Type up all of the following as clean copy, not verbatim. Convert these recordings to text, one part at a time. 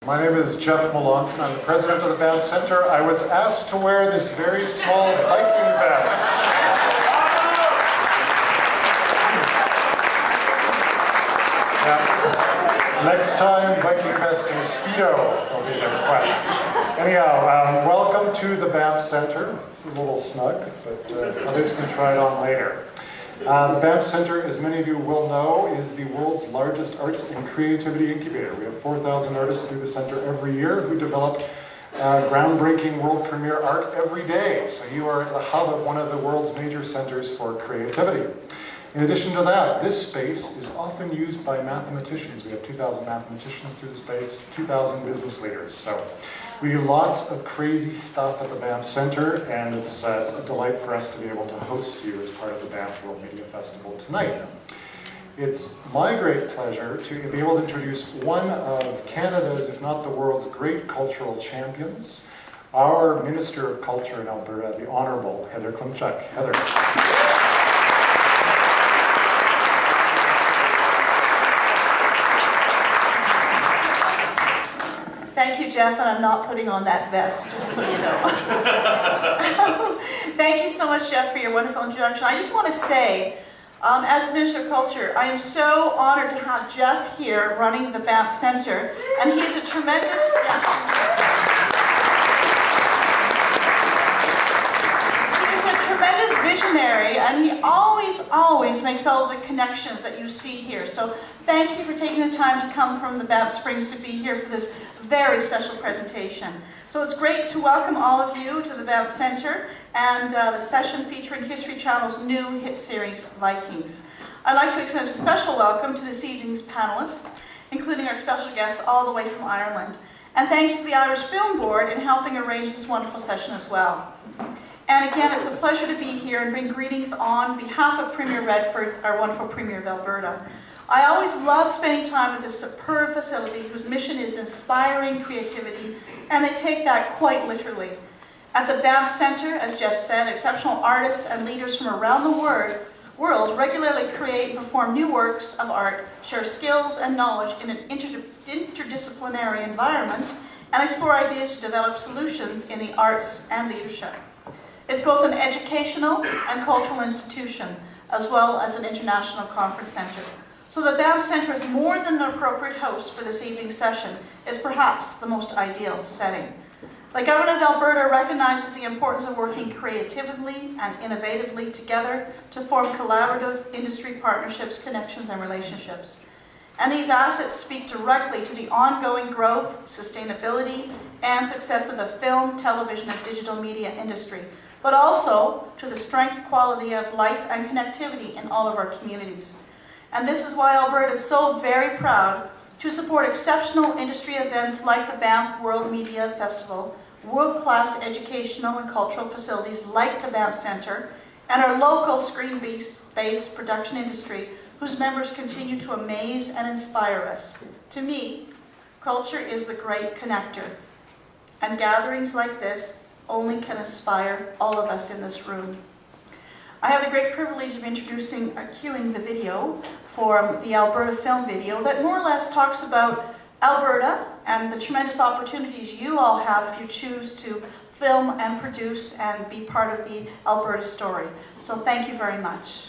My name is Jeff Melanson. I'm the president of the Banff Centre. I was asked to wear this very small Viking vest. Next time, Viking vest and a Speedo will be the request. Anyhow, welcome to the Banff Centre. This is a little snug, but others can try it on later. The Banff Centre, as many of you will know, is the world's largest arts and creativity incubator. We have 4,000 artists through the centre every year who develop groundbreaking world premiere art every day. So you are at the hub of one of the world's major centres for creativity. In addition to that, this space is often used by mathematicians. We have 2,000 mathematicians through the space, 2,000 business leaders. So we do lots of crazy stuff at the Banff Centre, and it's a delight for us to be able to host you as part of the Banff World Media Festival tonight. It's my great pleasure to be able to introduce one of Canada's, if not the world's, great cultural champions, our Minister of Culture in Alberta, the Honourable Heather Klimchuk. Heather. Thank you, Jeff, and I'm not putting on that vest, just so you know. Thank you so much, Jeff, for your wonderful introduction. I just want to say, as the Minister of Culture, I am so honored to have Jeff here running the Banff Centre, and he is a tremendous... visionary, and he always makes all the connections that you see here. So thank you for taking the time to come from the Banff Springs to be here for this very special presentation. So it's great to welcome all of you to the Banff Centre and the session featuring History Channel's new hit series, Vikings. I'd like to extend a special welcome to this evening's panelists, including our special guests all the way from Ireland. And thanks to the Irish Film Board in helping arrange this wonderful session as well. And again, it's a pleasure to be here and bring greetings on behalf of Premier Redford, our wonderful Premier of Alberta. I always love spending time with this superb facility whose mission is inspiring creativity, and they take that quite literally. At the Banff Centre, as Jeff said, exceptional artists and leaders from around the world regularly create and perform new works of art, share skills and knowledge in an interdisciplinary environment, and explore ideas to develop solutions in the arts and leadership. It's both an educational and cultural institution, as well as an international conference centre. So the Banff Centre is more than an appropriate host for this evening's session. It's perhaps the most ideal setting. The Government of Alberta recognizes the importance of working creatively and innovatively together to form collaborative industry partnerships, connections, and relationships. And these assets speak directly to the ongoing growth, sustainability, and success of the film, television, and digital media industry, but also to the strength, quality of life, and connectivity in all of our communities. And this is why Alberta is so very proud to support exceptional industry events like the Banff World Media Festival, world-class educational and cultural facilities like the Banff Centre, and our local screen-based production industry, whose members continue to amaze and inspire us. To me, culture is the great connector, and gatherings like this only can inspire all of us in this room. I have the great privilege of cueing the video for the Alberta film video that more or less talks about Alberta and the tremendous opportunities you all have if you choose to film and produce and be part of the Alberta story. So thank you very much.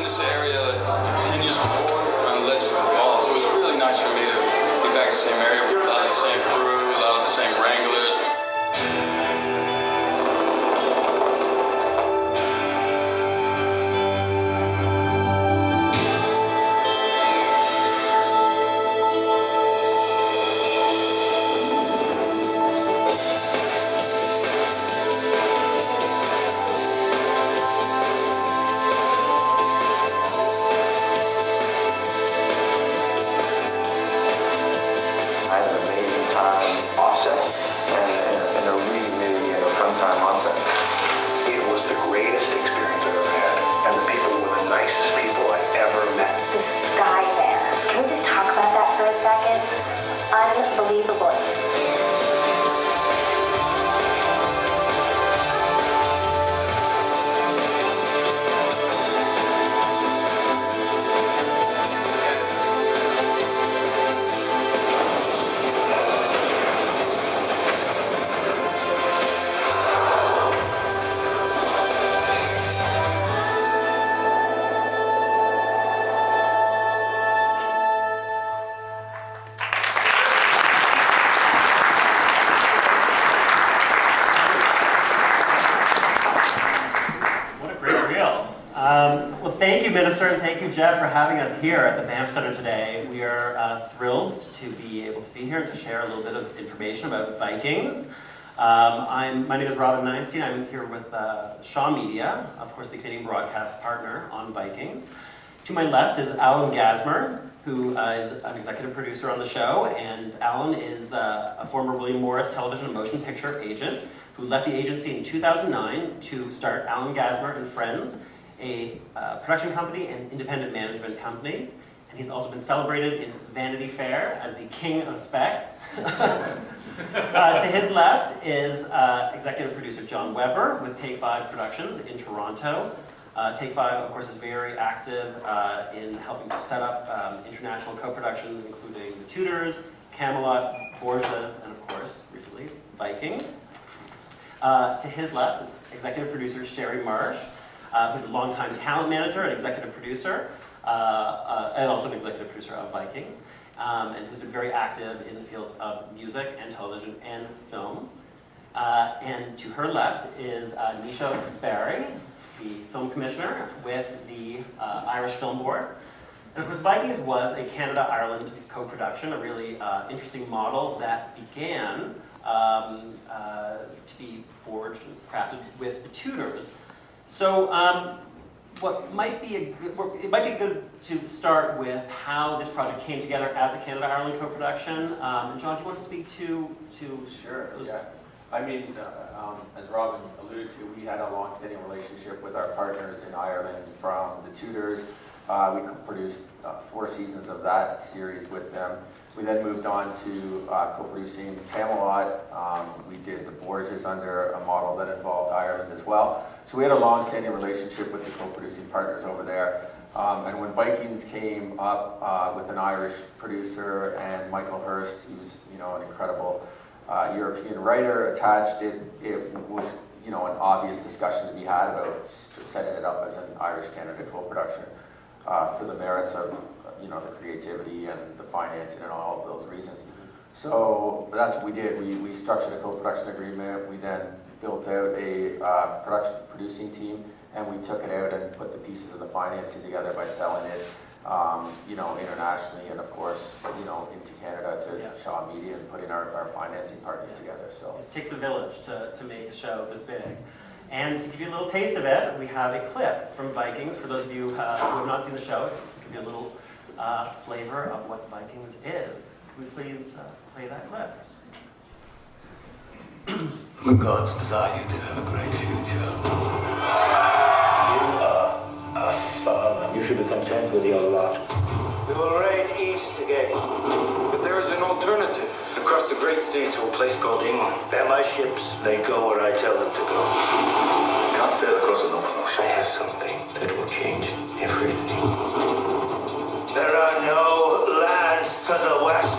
in this area 10 years before around the Legends of the Fall, so it was really nice for me to be back in the same area with a lot of the same crew, a lot of the same wranglers. Unbelievable. Thank you, Minister, and thank you, Jeff, for having us here at the Banff Centre today. We are thrilled to be able to be here and to share a little bit of information about Vikings. My name is Neinstein. I'm here with Shaw Media, of course, the Canadian broadcast partner on Vikings. To my left is Alan Gasmer, who is an executive producer on the show, and Alan is a former William Morris television and motion picture agent who left the agency in 2009 to start Alan Gasmer and Friends, a production company and independent management company. And he's also been celebrated in Vanity Fair as the king of specs. To his left is executive producer John Weber with Take 5 Productions in Toronto. Take 5, of course, is very active in helping to set up international co-productions, including The Tudors, Camelot, Borgias, and of course, recently, Vikings. To his left is executive producer Sherry Marsh, who's a longtime talent manager and executive producer, and also an executive producer of Vikings, and who's been very active in the fields of music and television and film. And to her left is Nisha Barry, the film commissioner with the Irish Film Board. And of course, Vikings was a Canada-Ireland co-production, a really interesting model that began to be forged and crafted with the Tudors. So what might be it might be good to start with how this project came together as a Canada-Ireland co-production. And John, do you want to speak to Sure, yeah. I mean, as Robin alluded to, we had a long-standing relationship with our partners in Ireland from the Tudors. We produced 4 seasons of that series with them. We then moved on to co-producing Camelot. We did the Borgias under a model that involved Ireland as well. So we had a long-standing relationship with the co-producing partners over there. And when Vikings came up with an Irish producer and Michael Hurst, who's an incredible European writer attached, it was an obvious discussion to be had about setting it up as an Irish-Canada co-production for the merits of the creativity and the financing and all of those reasons. So that's what we did. We structured a co-production agreement. We then built out a producing team, and we took it out and put the pieces of the financing together by selling it internationally, and of course, into Canada to Shaw Media and putting our financing partners together. So it takes a village to make a show this big. And to give you a little taste of it, we have a clip from Vikings. For those of you who have not seen the show, to give you a little flavor of what Vikings is. Can we please play that clip? The gods desire you to have a great future. You are a farmer. You should be content with your lot. We will raid east again. But there is an alternative. Across the Great Sea to a place called England. They're my ships. They go where I tell them to go. You can't sail across an open ocean. I have something that will change everything. There are no lands to the west.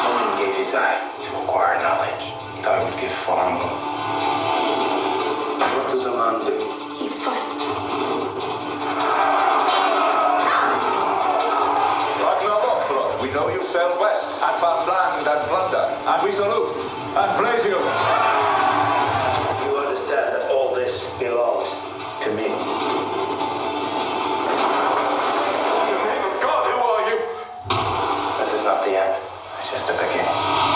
Odin gave his eye to acquire knowledge. I would give far more. What does a man do? He fights. sail west and found land and plunder, and we salute and praise you. You understand that all this belongs to me. In the name of God, who are you? This is not the end. It's just a beginning.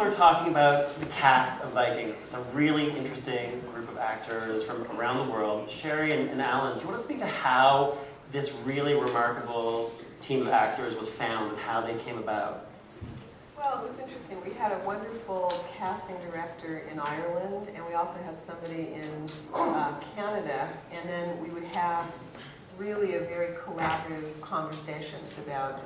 people are talking about the cast of Vikings. It's a really interesting group of actors from around the world. Sherry and Alan, do you want to speak to how this really remarkable team of actors was found and how they came about? Well, it was interesting. We had a wonderful casting director in Ireland, and we also had somebody in Canada, and then we would have really a very collaborative conversations about,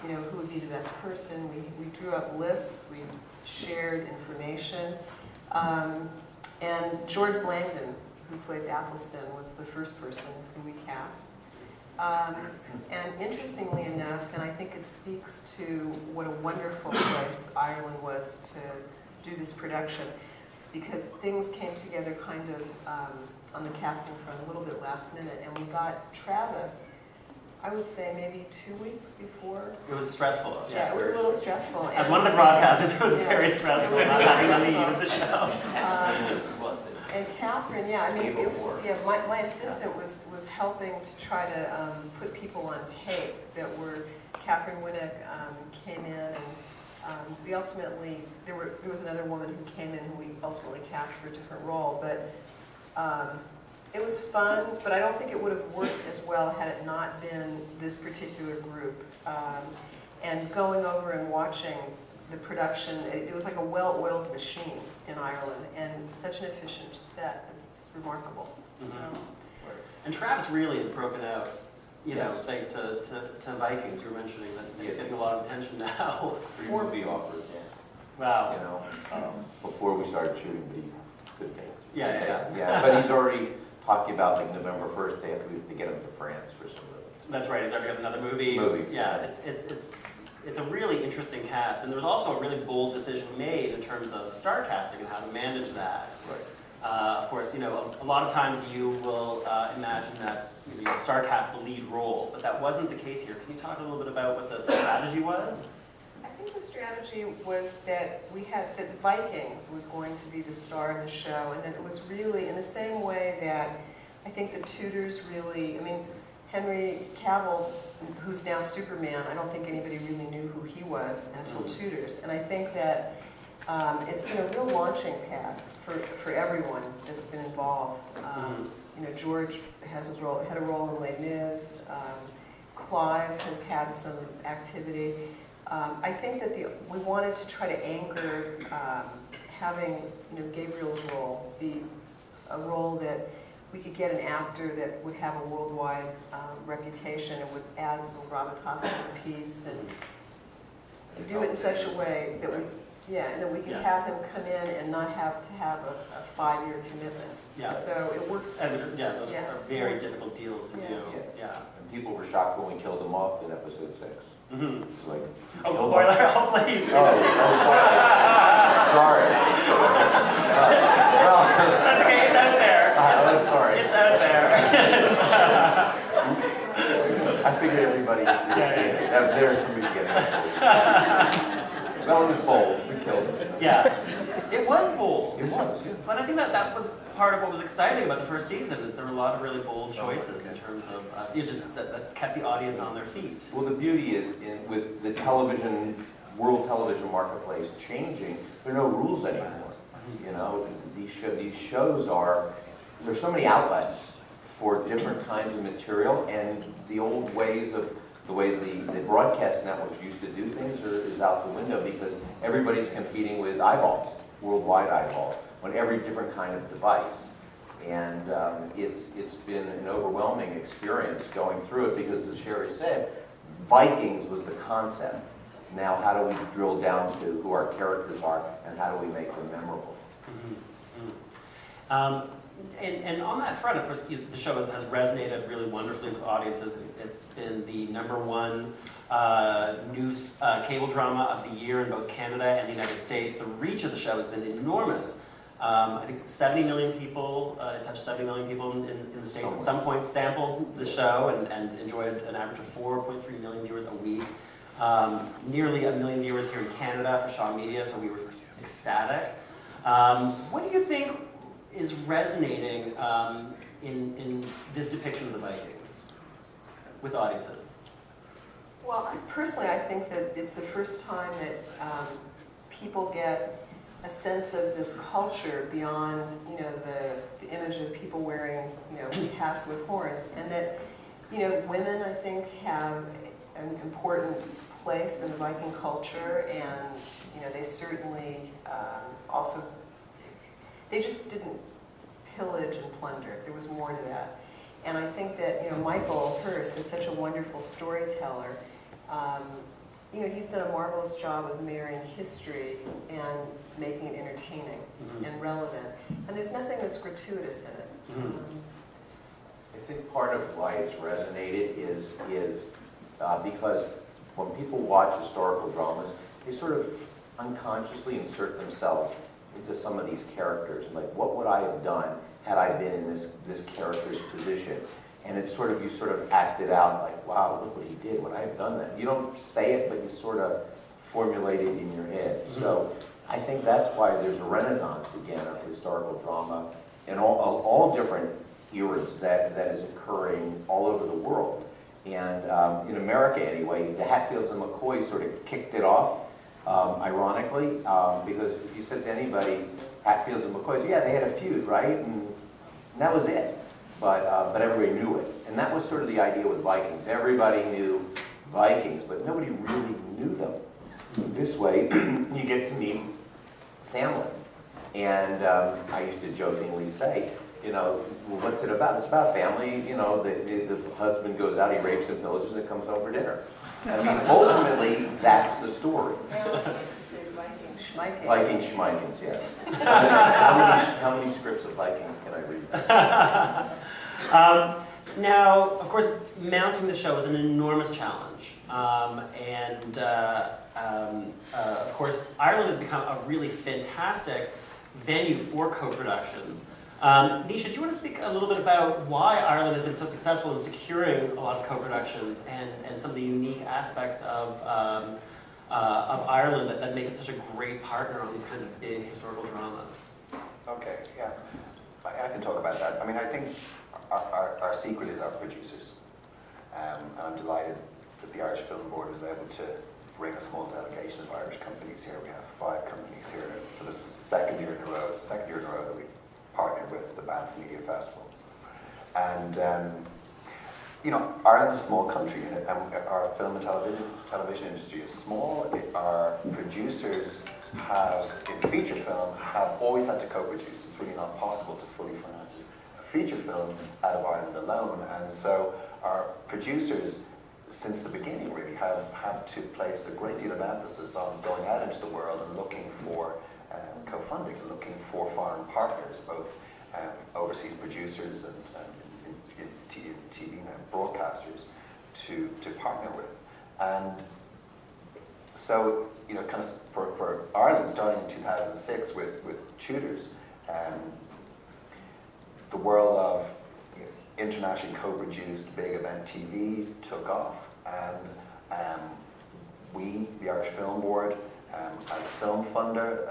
you know, who would be the best person. We drew up lists, we shared information, and George Blangdon, who plays Athelstan, was the first person who we cast. And interestingly enough, and I think it speaks to what a wonderful place Ireland was to do this production, because things came together kind of on the casting front a little bit last minute, and we got Travis, I would say maybe 2 weeks before. It was stressful. Yeah, it was a little stressful. As one of the broadcasters, it was very stressful not having the lead of the show. And Catherine, yeah, I mean, my assistant was helping to try to put people on tape that were, Catherine Winnick came in, and we ultimately, there was another woman who came in who we ultimately cast for a different role, but it was fun, but I don't think it would have worked as well had it not been this particular group. And going over and watching the production, it was like a well-oiled machine in Ireland, and such an efficient set. It's remarkable. Mm-hmm. And Travis really has broken out, you know, thanks to Vikings. You were mentioning that he's getting a lot of attention now. 3 movie offers. Wow. You know, before we started shooting, but he couldn't take it. Yeah. But he's already talking about like November 1st. They have to get him to France for some of it. That's right. He's already got another movie. Yeah. It's a really interesting cast, and there was also a really bold decision made in terms of star casting and how to manage that. Right. Of course, you know, a lot of times you will imagine that you know, star cast the lead role, but that wasn't the case here. Can you talk a little bit about what the strategy was? I think the strategy was that that Vikings was going to be the star of the show, and that it was really in the same way that I think the Tudors really, I mean, Henry Cavill, who's now Superman, I don't think anybody really knew who he was until Tudors. And I think that it's been a real launching pad for everyone that's been involved. You know, George had a role in Les Mis. Clive has had some activity. I think that we wanted to try to anchor having, you know, Gabriel's role be a role that we could get an actor that would have a worldwide reputation and would add some gravitas to the piece and do it in such a way that and then we could have him come in and not have to have a 5-year commitment. Yeah. So it works. And those are very difficult deals to do. Yeah. And people were shocked when we killed him off in episode 6. Mm-hmm. It's like, oh, spoiler! Hopefully you've seen sorry. Well, that's okay. It's out there. I'm sorry. It's out there. I figured everybody was there's somebody getting it. Well, it was bold. We killed him. Yeah, it was bold. It was. Yeah. But I think that was part of what was exciting about the first season is there were a lot of really bold choices in terms of that kept the audience on their feet. Well, the beauty is with the world television marketplace changing, there are no rules anymore. You know, these shows there's so many outlets for different kinds of material, and the old ways of the way the broadcast networks used to do things is out the window because everybody's competing with eyeballs, worldwide eyeballs, on every different kind of device. And it's been an overwhelming experience going through it because, as Sherry said, Vikings was the concept. Now, how do we drill down to who our characters are and how do we make them memorable? And on that front, of course, the show has resonated really wonderfully with audiences. It's been the #1 news cable drama of the year in both Canada and the United States. The reach of the show has been enormous. I think 70 million people, it touched 70 million people in the States at some point, sampled the show and enjoyed an average of 4.3 million viewers a week. Nearly 1 million viewers here in Canada for Shaw Media, so we were ecstatic. What do you think is resonating in this depiction of the Vikings with audiences? Well, personally, I think that it's the first time that people get a sense of this culture beyond, you know, the image of people wearing, you know, hats with horns, and that, you know, women, I think, have an important place in the Viking culture, and they certainly also, they just didn't pillage and plunder. There was more to that. And I think that Michael Hurst is such a wonderful storyteller. He's done a marvelous job of marrying history and making it entertaining and relevant. And there's nothing that's gratuitous in it. I think part of why it's resonated is because when people watch historical dramas, they sort of unconsciously insert themselves into some of these characters. Like, what would I have done had I been in this character's position? And it's sort of, you sort of act it out like, wow, look what he did, would I have done that? You don't say it, but you sort of formulate it in your head. So I think that's why there's a renaissance again of historical drama in all different eras that is occurring all over the world. And in America anyway, the Hatfields and McCoys sort of kicked it off, ironically, because if you said to anybody, Hatfields and McCoys, yeah, they had a feud, right? And that was it. But everybody knew it. And that was sort of the idea with Vikings. Everybody knew Vikings, but nobody really knew them. This way, you get to meet family. And I used to jokingly say, well, what's it about? It's about family. The husband goes out, he rapes and pillages, and comes home for dinner. I mean, ultimately, that's the story. Viking schmeikings, yes. How many scripts of Vikings can I read? Now, of course, mounting the show is an enormous challenge. Of course, Ireland has become a really fantastic venue for co-productions. Nisha, do you want to speak a little bit about why Ireland has been so successful in securing a lot of co-productions and some of the unique aspects of Ireland that make it such a great partner on these kinds of big historical dramas? Okay, yeah. I can talk about that. I mean, I think our secret is our producers. And I'm delighted that the Irish Film Board was able to bring a small delegation of Irish companies here. We have 5 companies here for the second year in a row that we've partnered with the Banff Media Festival. And, Ireland's a small country, and our film and television industry is small. Our producers in feature film, have always had to co-produce. It's really not possible to fully finance a feature film out of Ireland alone. And so our producers, since the beginning, really have had to place a great deal of emphasis on going out into the world and looking for co-funding, and looking for foreign partners, both overseas producers and TV broadcasters to partner with. And so, kind of for Ireland, starting in 2006 with Tudors, the world of internationally co-produced big event TV took off, and we, the Irish Film Board, as a film funder,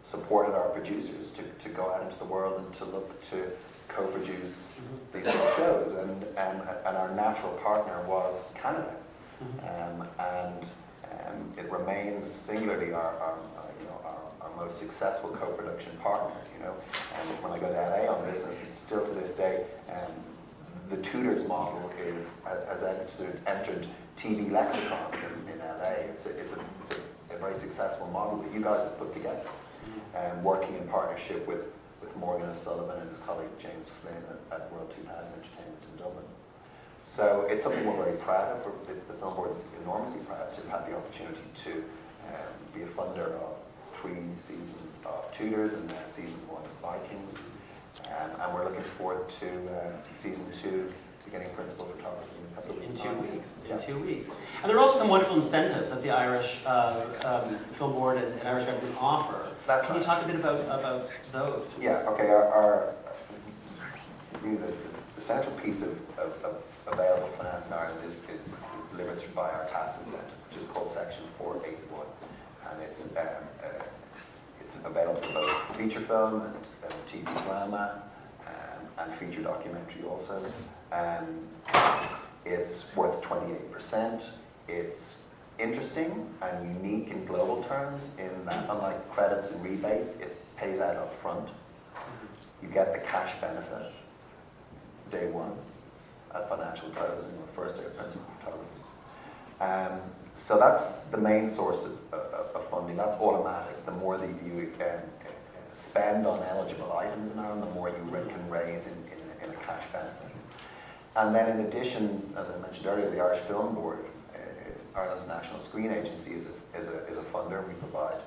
supported our producers to go out into the world and to look to co-produce these big shows, and our natural partner was Canada, and it remains singularly our most successful co-production partner. And when I go to LA on business, it's still to this day, the Tudors model has entered TV lexicon in LA. It's a very successful model that you guys have put together, working in partnership with Morgan O'Sullivan and his colleague James Flynn at World 2000 Entertainment in Dublin. So it's something we're very proud of. The Film Board's enormously proud to have had the opportunity to be a funder of 3 seasons of Tudors and season 1 of Vikings. And we're looking forward to season 2, beginning principal photography in a couple of weeks. In 2 weeks. And there are also some wonderful incentives that the Irish Film Board and Irish government offer. Can you talk a bit about those? Yeah, okay. Really the central piece of available finance in Ireland is delivered by our tax incentive, which is called Section 481. And it's available for both feature film and TV drama and feature documentary also. It's worth 28%. It's interesting and unique in global terms in that, unlike credits and rebates, it pays out up front. You get the cash benefit day one at financial closing or first day of principal photography. So that's the main source of funding. That's automatic. The more that you can spend on eligible items in Ireland, the more you can raise in a cash benefit. And then in addition, as I mentioned earlier, the Irish Film Board, Ireland's national screen agency, is a funder. We provide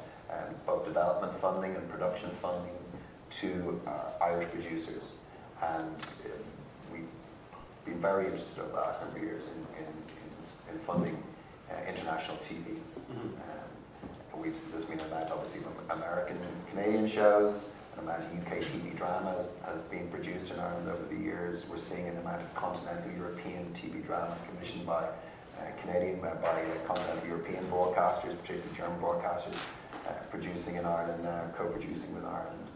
both development funding and production funding to Irish producers. And we've been very interested over the last number of years in funding international TV. There's been an amount, obviously, of American and Canadian shows, an amount of UK TV drama has been produced in Ireland over the years. We're seeing an amount of continental European TV drama commissioned by continental European broadcasters, particularly German broadcasters, producing in Ireland now, co-producing with Ireland.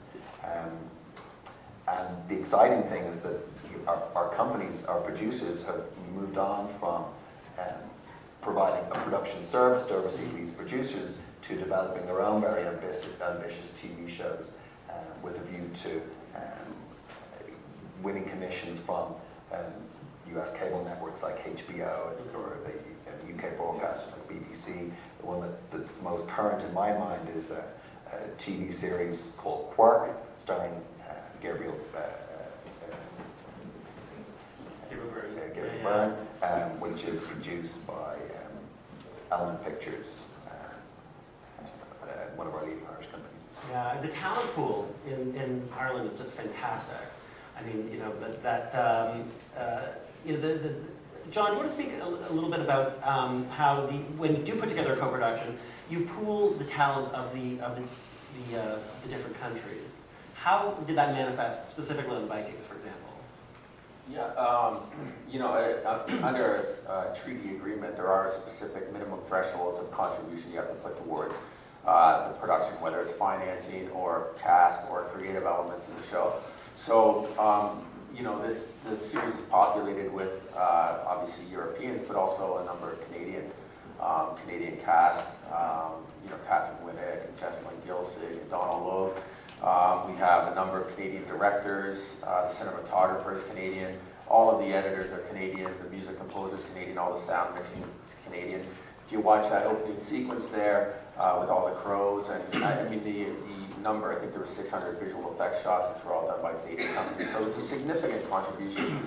And the exciting thing is that our companies, our producers, have moved on from providing a production service to oversee these producers to developing their own very ambitious TV shows with a view to winning commissions from US cable networks like HBO or the UK broadcasters like BBC. The one that's most current in my mind is a TV series called Quirk, starring Gabriel Byrne, which is produced by Element Pictures, one of our leading Irish companies. Yeah, the talent pool in Ireland is just fantastic. I mean, John, do you want to speak a little bit about how when you do put together a co-production, you pool the talents of the different countries. How did that manifest specifically in Vikings, for example? Yeah, under a treaty agreement, there are specific minimum thresholds of contribution you have to put towards the production, whether it's financing or cast or creative elements in the show. So, the series is populated with obviously Europeans, but also a number of Canadians, Canadian cast, Catherine Winnick, Jesselyn Gilsig, and Donald Logue. We have a number of Canadian directors, the cinematographer is Canadian, all of the editors are Canadian, the music composer is Canadian, all the sound mixing is Canadian. If you watch that opening sequence there with all the crows, and I mean the number, I think there were 600 visual effects shots, which were all done by Canadian companies. So it's a significant contribution,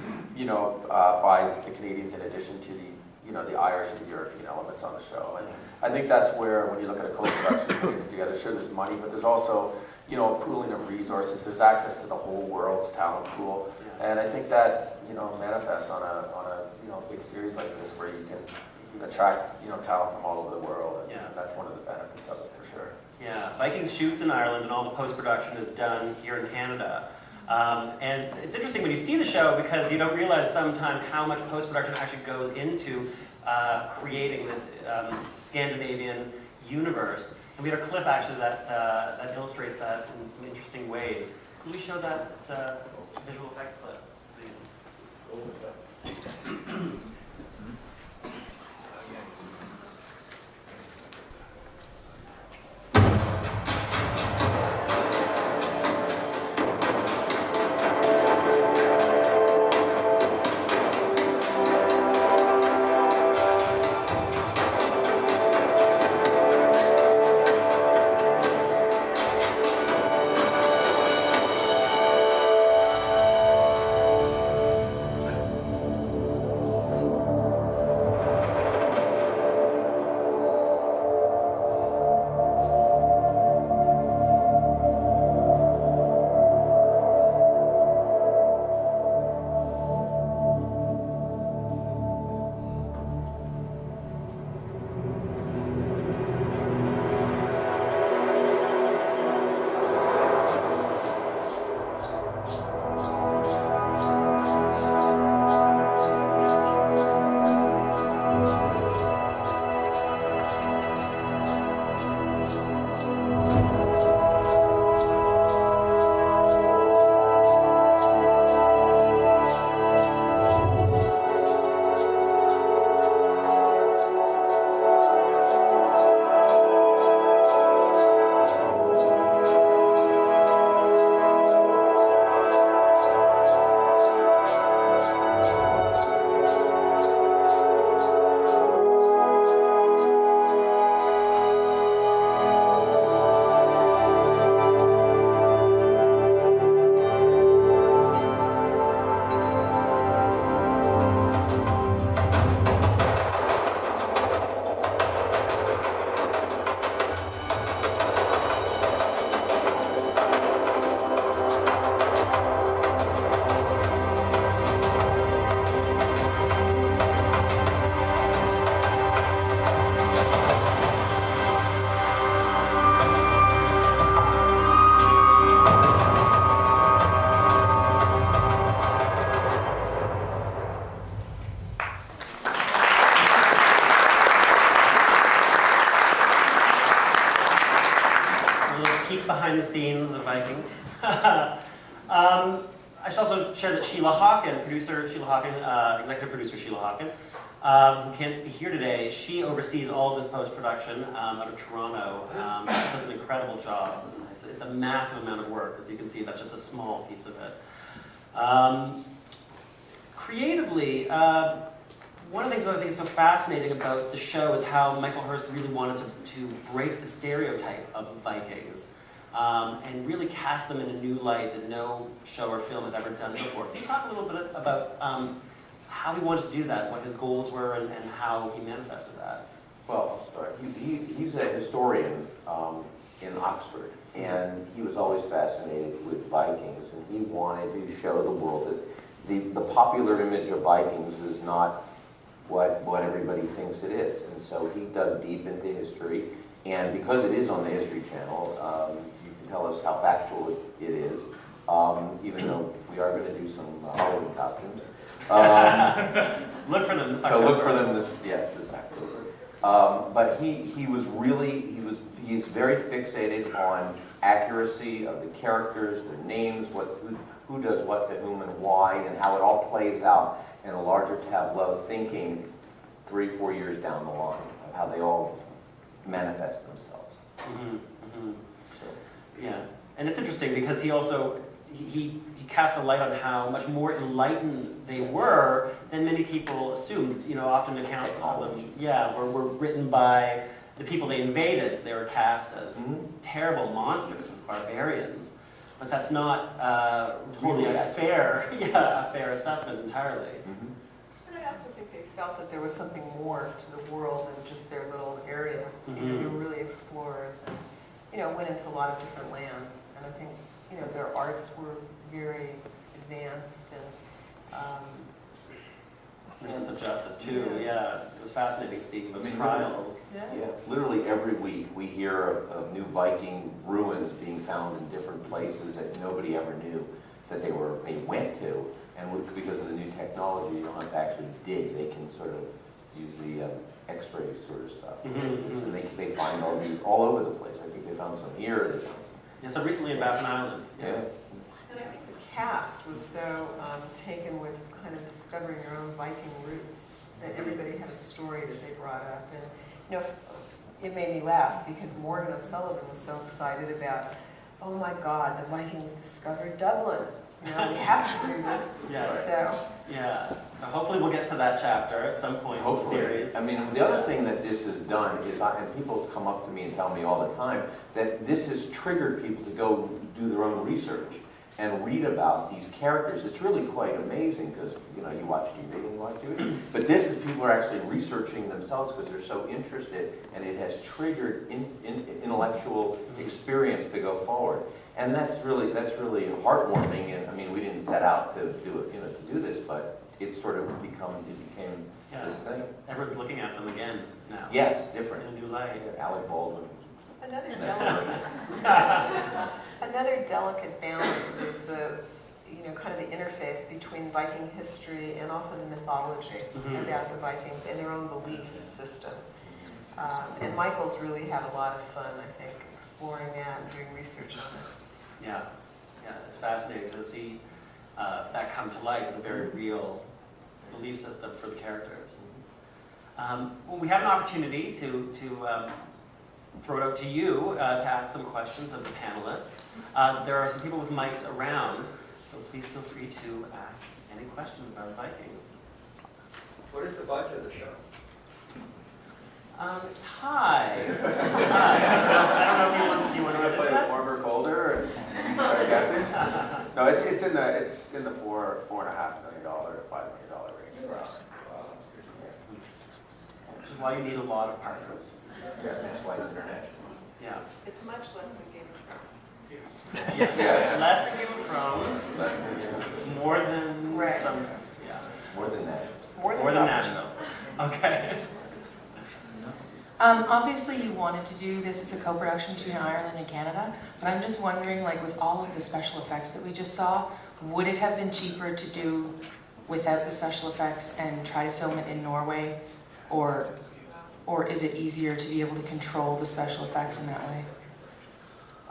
by the Canadians in addition to the Irish and the European elements on the show. And I think that's where, when you look at a co-production, putting it together, sure, there's money, but there's also, pooling of resources. There's access to the whole world's talent pool, and I think that manifests on a big series like this, where you can attract talent from all over the world. And that's one of the benefits of it for sure. Yeah, Vikings shoots in Ireland, and all the post-production is done here in Canada. And it's interesting when you see the show, because you don't realize sometimes how much post-production actually goes into creating this Scandinavian universe. And we had a clip actually that illustrates that in some interesting ways. Can we show that visual effects clip? Neinsteins of Vikings. I should also share that Sheila Hawken, executive producer Sheila Hawken, who can't be here today, she oversees all of this post-production out of Toronto. She does an incredible job. It's a massive amount of work. As you can see, that's just a small piece of it. Creatively, one of the things that I think is so fascinating about the show is how Michael Hirst really wanted to break the stereotype of Vikings and really cast them in a new light that no show or film had ever done before. Can you talk a little bit about how he wanted to do that, what his goals were, and how he manifested that? Well, I'll start. He's a historian in Oxford, and he was always fascinated with Vikings, and he wanted to show the world that the popular image of Vikings is not what everybody thinks it is. And so he dug deep into history, and because it is on the History Channel, you can tell us how factual it is, even though we are going to do some Halloween costumes. Look for them this October. So look for them this October. But he's very fixated on accuracy of the characters, their names, who does what to whom and why, and how it all plays out in a larger tableau, thinking 3-4 years down the line of how they all manifest themselves. Mm-hmm, mm-hmm. So. Yeah, and it's interesting because he also he cast a light on how much more enlightened they were than many people assumed. You know, often accounts of them, were written by the people they invaded. So they were cast as terrible monsters, as barbarians. But that's not totally a fair assessment entirely. Mm-hmm. And I also think they felt that there was something more to the world than just their little area. Mm-hmm. You know, they were really explorers, and went into a lot of different lands. And I think their arts were very advanced and. Their sense of justice too. Yeah, it was fascinating seeing those trials. Yeah, literally every week we hear of new Viking ruins being found in different places that nobody ever knew that they went to, and because of the new technology, you don't have to actually dig. They can sort of use the X-ray sort of stuff, and they find all these all over the place. I think they found some here. They found some. Yeah, so recently in Baffin Island. Yeah. And I think the cast was so taken with kind of discovering your own Viking roots that everybody had a story that they brought up, and it made me laugh because Morgan O'Sullivan was so excited about, oh my God, the Vikings discovered Dublin. We have to do this. So hopefully we'll get to that chapter at some point in the series. I mean, the other thing that this has done is, and people come up to me and tell me all the time, that this has triggered people to go do their own research and read about these characters. It's really quite amazing because, you watch TV and you watch TV. But this is people are actually researching themselves because they're so interested, and it has triggered intellectual experience to go forward. And that's really heartwarming. And I mean, we didn't set out to do it, to do this, but it sort of became this thing. Everyone's looking at them again now. Yes, different. In a new light. Alec Baldwin. Another delicate balance was the, kind of the interface between Viking history and also the mythology about the Vikings and their own belief system. And Michael's really had a lot of fun, I think, exploring that and doing research on it. Yeah, it's fascinating to see that come to light as a very real belief system for the characters. Well, we have an opportunity to throw it out to you to ask some questions of the panelists. There are some people with mics around, so please feel free to ask any questions about Vikings. What is the budget of the show? It's high. It's high. So I don't know if you want to play a warmer, colder, and start guessing. No, it's in the $4.5 million to $5 million range for us. Which is why you need a lot of partners. Yeah, that's why it's international. Yeah. It's much less than Game of Thrones. Yes. Less than Game of Thrones. More than some. Yeah. More than that. More than Nashville. Okay. Obviously you wanted to do this as a co-production between Ireland and Canada, but I'm just wondering, with all of the special effects that we just saw, would it have been cheaper to do without the special effects and try to film it in Norway, or is it easier to be able to control the special effects in that way?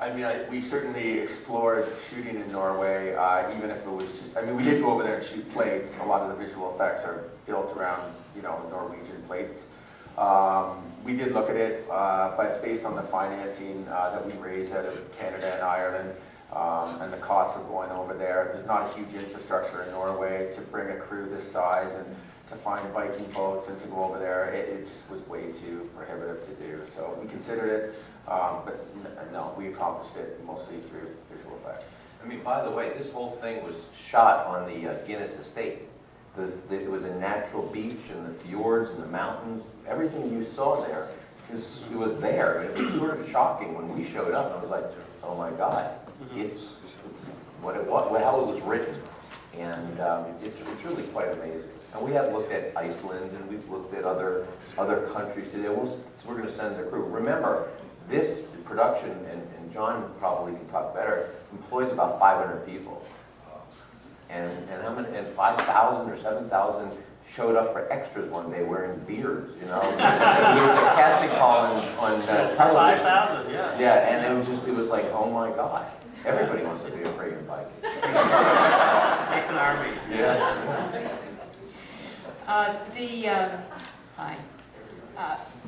I mean, we certainly explored shooting in Norway, even if it was just, I mean, we did go over there and shoot plates. A lot of the visual effects are built around, you know, Norwegian plates. We did look at it, but based on the financing that we raised out of Canada and Ireland, and the cost of going over there's not a huge infrastructure in Norway to bring a crew this size and to find Viking boats and to go over there. It just was way too prohibitive to do. So we considered it, but no, we accomplished it mostly through visual effects. I mean, by the way, this whole thing was shot on the Guinness estate. It was a natural beach and the fjords and the mountains. Everything you saw there, it was there. It was sort of shocking when we showed up. I was like, oh my God, it's what it was, how it was written. And it's really quite amazing. And we have looked at Iceland and we've looked at other countries today. We're going to send the crew. Remember, this production, and John probably can talk better, employs about 500 people. And how many? And 5,000 or 7,000 showed up for extras one day wearing beards. You know, there was a casting call on television. 5,000, yeah. Yeah, and it was like, oh my God, everybody wants to be a friggin' Viking. It takes an army. Yeah. Hi.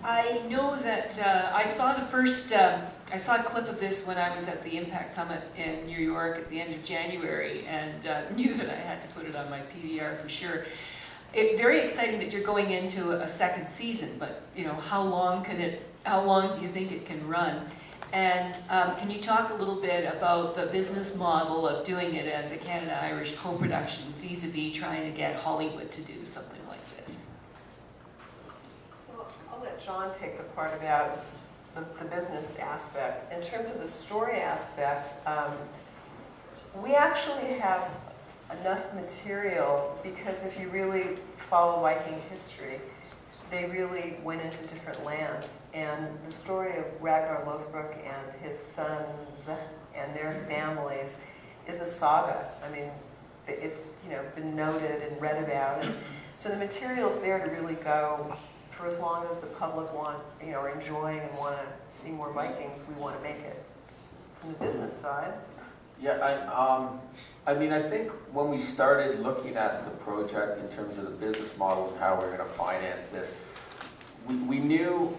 I know that I saw I saw a clip of this when I was at the Impact Summit in New York at the end of January, and knew that I had to put it on my PVR for sure. It's very exciting that you're going into a second season, but you know, how long do you think it can run? And can you talk a little bit about the business model of doing it as a Canada-Irish co-production vis-a-vis trying to get Hollywood to do something like this? Well, I'll let John take the part about the business aspect. In terms of the story aspect, we actually have enough material, because if you really follow Viking history, they really went into different lands. And the story of Ragnar Lothbrok and his sons and their families is a saga. I mean, it's, you know, been noted and read about. And so the material's there to really go for as long as the public are enjoying and want to see more Vikings. We want to make it. From the business side. Yeah, I mean, I think when we started looking at the project in terms of the business model and how we're going to finance this, we knew,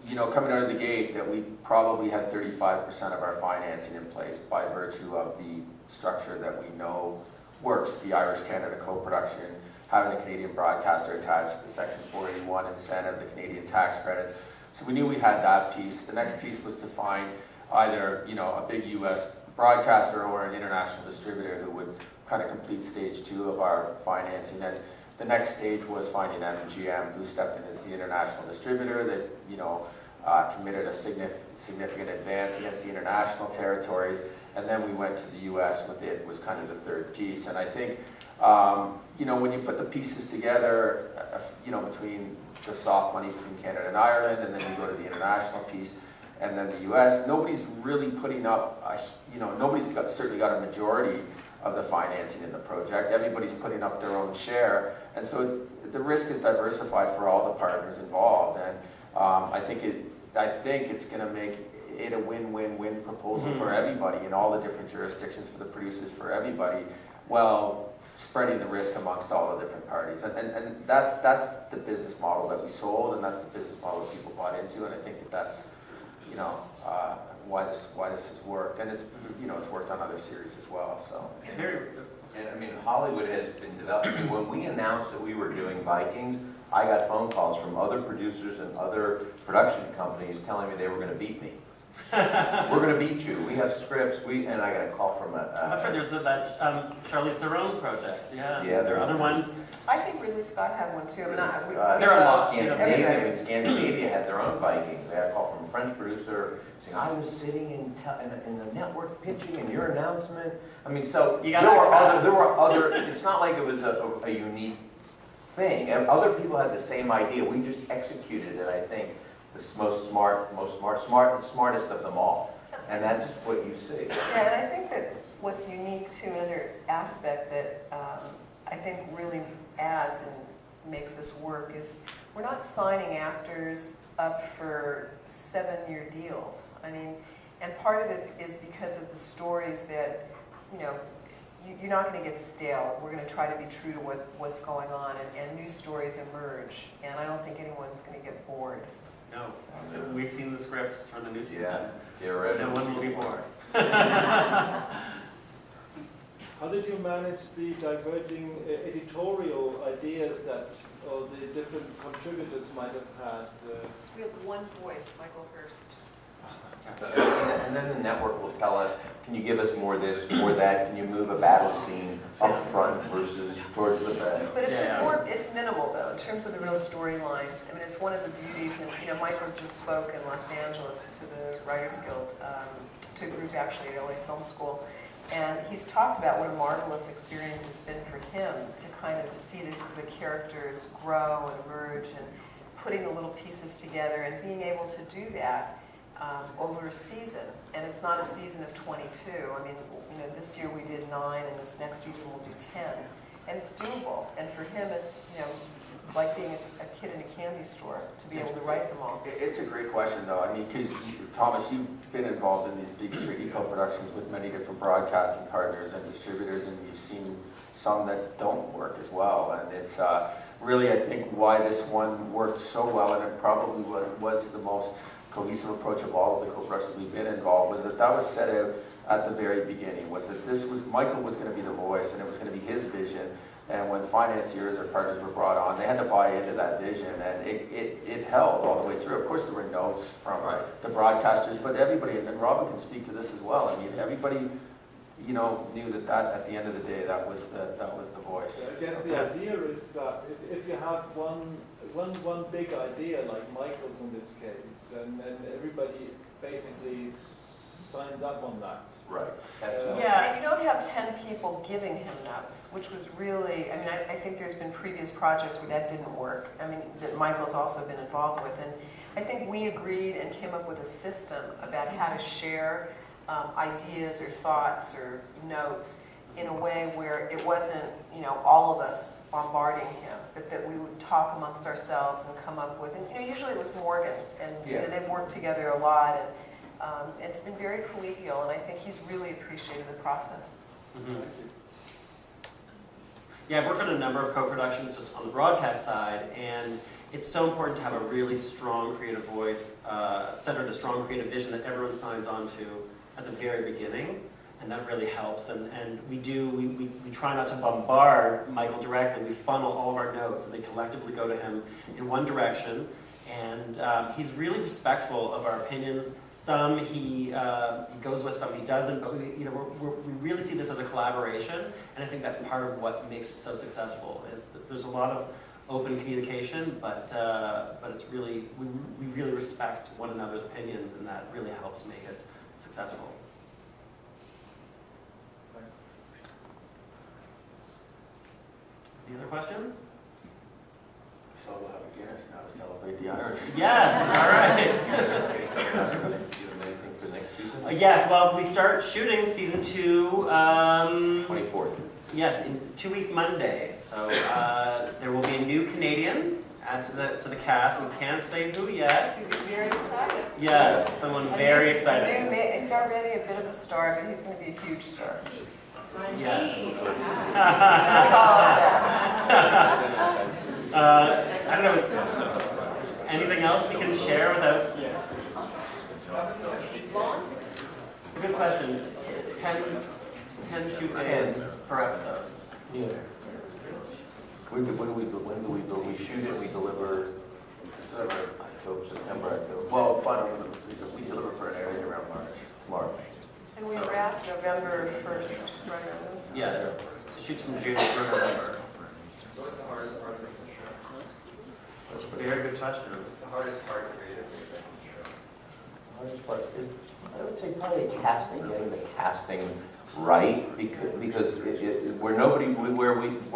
you know, coming out of the gate that we probably had 35% of our financing in place by virtue of the structure that we know works, the Irish-Canada co-production, having a Canadian broadcaster attached, the Section 481 incentive, the Canadian tax credits. So we knew we had that piece. The next piece was to find either, you know, a big U.S. broadcaster or an international distributor who would kind of complete stage 2 of our financing. And the next stage was finding MGM, who stepped in as the international distributor that, you know, committed a significant advance against the international territories. And then we went to the U.S. with it, was kind of the third piece. And I think, you know, when you put the pieces together, you know, between the soft money between Canada and Ireland, and then you go to the international piece, and then the U.S., nobody's really putting up, you know, certainly got a majority of the financing in the project. Everybody's putting up their own share, and so the risk is diversified for all the partners involved. And I think it's going to make it a win-win-win proposal for everybody in all the different jurisdictions, for the producers, for everybody, while spreading the risk amongst all the different parties. And that's the business model that we sold, and that's the business model that people bought into, and I think that's, you know, why this has worked, and it's, you know, it's worked on other series as well. So it's very, and I mean, Hollywood has been developing. When we announced that we were doing Vikings, I got phone calls from other producers and other production companies telling me they were going to beat me. We're going to beat you. We have scripts. And I got a call from That's right. There's that Charlize Theron project. Yeah. Yeah. There are other ones. I think Ridley Scott had one too. I mean, there are a lot. Scandinavia had their own Vikings. They had a call from a French producer saying, "I was sitting in the network pitching in your announcement." I mean, so there were other. It's not like it was a unique thing. And other people had the same idea. We just executed it. I think the smartest of them all, and that's what you see. Yeah, and I think that what's unique to another aspect that I think really adds and makes this work is we're not signing actors up for 7-year deals. I mean, And part of it is because of the stories that, you know, you're not going to get stale. We're going to try to be true to what's going on, and new stories emerge. And I don't think anyone's going to get bored. No, we've seen the scripts for the new season. Yeah, get ready. No one will be bored. How did you manage the diverging editorial ideas that all the different contributors might have had? We have one voice, Michael Hurst. And then the network will tell us, can you give us more this, more that? Can you move a battle scene up front versus towards the back? But it's minimal though, in terms of the real storylines. I mean, it's one of the beauties, and you know, Michael just spoke in Los Angeles to the Writers Guild, to a group actually at LA Film School. And he's talked about what a marvelous experience it's been for him to kind of see the characters grow and emerge and putting the little pieces together and being able to do that over a season. And it's not a season of 22. I mean, you know, this year we did 9, and this next season we'll do 10. And it's doable. And for him, it's, you know, like being a kid in a candy store to be able to write them all. It's a great question, though. I mean, because Thomas, you've been involved in these big treaty co-productions with many different broadcasting partners and distributors, and you've seen some that don't work as well. And it's really, I think, why this one worked so well, and it probably was the most cohesive approach of all of the co-productions we've been involved, was that was set out at the very beginning, was that Michael was going to be the voice, and it was going to be his vision. And when financiers or partners were brought on, they had to buy into that vision, and it held all the way through. Of course, there were notes from the broadcasters, but everybody, and Robin can speak to this as well. I mean, everybody, you know, knew that at the end of the day, that was the voice. I guess the idea is that if you have one big idea, like Michael's in this case, and everybody basically signs up on that. Right. And you don't have 10 people giving him notes, which was really, I mean, I think there's been previous projects where that didn't work. I mean, that Michael's also been involved with. And I think we agreed and came up with a system about how to share ideas or thoughts or notes in a way where it wasn't, you know, all of us bombarding him, but that we would talk amongst ourselves and come up with, and you know, usually it was Morgan, and you know, they've worked together a lot, and it's been very collegial, and I think he's really appreciated the process. Mm-hmm. Yeah, I've worked on a number of co-productions just on the broadcast side, and it's so important to have a really strong creative voice, centered a strong creative vision that everyone signs on to at the very beginning, and that really helps. And we try not to bombard Michael directly. We funnel all of our notes, and they collectively go to him in one direction. And he's really respectful of our opinions. Some he goes with, some he doesn't. But we really see this as a collaboration, and I think that's part of what makes it so successful. Is that there's a lot of open communication, but it's really we really respect one another's opinions, and that really helps make it successful. Any other questions? So we'll have a Guinness now to celebrate the Irish. Yes, all right. Do you have anything for next season? Yes, well, we start shooting season 2. 24th. Yes, in 2 weeks Monday. So there will be a new Canadian add to the cast. We can't say who yet. To be very excited. Yes, someone very excited. He's already a bit of a star, but he's going to be a huge star. Yes. That's all I'll say. I don't know. Anything else we can share without? It's a good question. 10 shoot days per episode. Yeah. When do we shoot it? We deliver October, September, October. Well, we deliver for an area around March. And we wrap November 1st, right? Yeah, it shoots from June through November. So what's the hardest part of the show? That's a very good question. What's the hardest part creatively of the show? The hardest part is, I would say probably getting the casting right, because where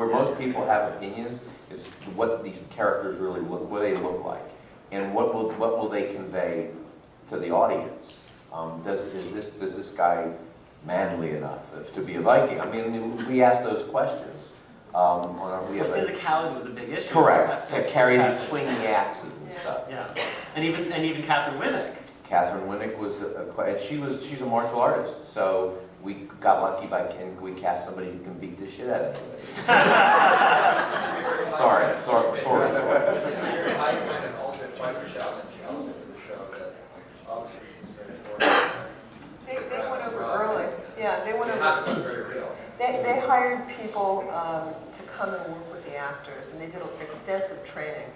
most people have opinions is what these characters really what they look like, and what will they convey to the audience. Is this guy manly enough to be a Viking? I mean, we ask those questions. Physicality was a big issue. Correct. To carry these swinging axes and stuff. Yeah, and even Catherine Winnick Catherine Winnick was she's a martial artist, so we got lucky and we cast somebody who can beat the shit out of anybody. sorry. They went over early. Yeah, they went over. They hired people to come and work with the actors, and they did extensive training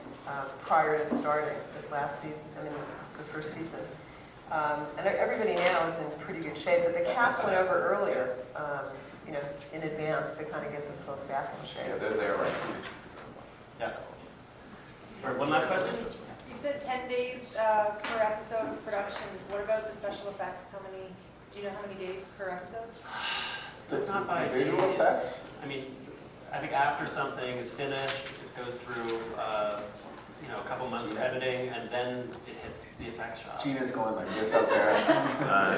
prior to starting this last season. I mean, the first season. And everybody now is in pretty good shape, but the cast went over earlier, in advance to kind of get themselves back in shape. Yeah, they're there right now. Yeah. All right, one last question. You said 10 days per episode of production. What about the special effects? Do you know how many days per episode? It's not by visual effects. I mean, I think after something is finished, it goes through a couple months of editing, and then it hits the effects shop. Gina's going like this up there.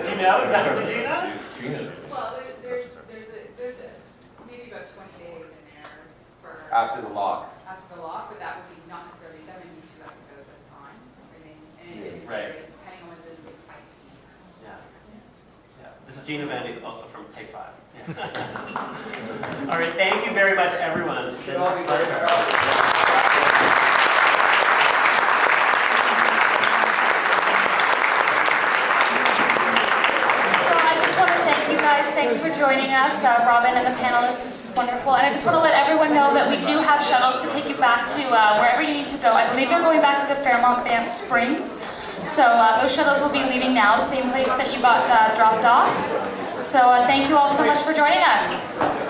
Did you know? Is that what Gina? Well, there's maybe about 20 days in there for After the lock. After the lock, but that would be not necessarily, that would be 2 episodes at a time. And it Right. varies depending on what the fight scenes. Yeah. This is Gina Vandy, also from Take 5. All right, thank you very much, everyone. It's been a pleasure. Thanks for joining us, Robin and the panelists. This is wonderful. And I just want to let everyone know that we do have shuttles to take you back to wherever you need to go. I believe they're going back to the Fairmont Banff Springs. So those shuttles will be leaving now, the same place that you got dropped off. So thank you all so much for joining us.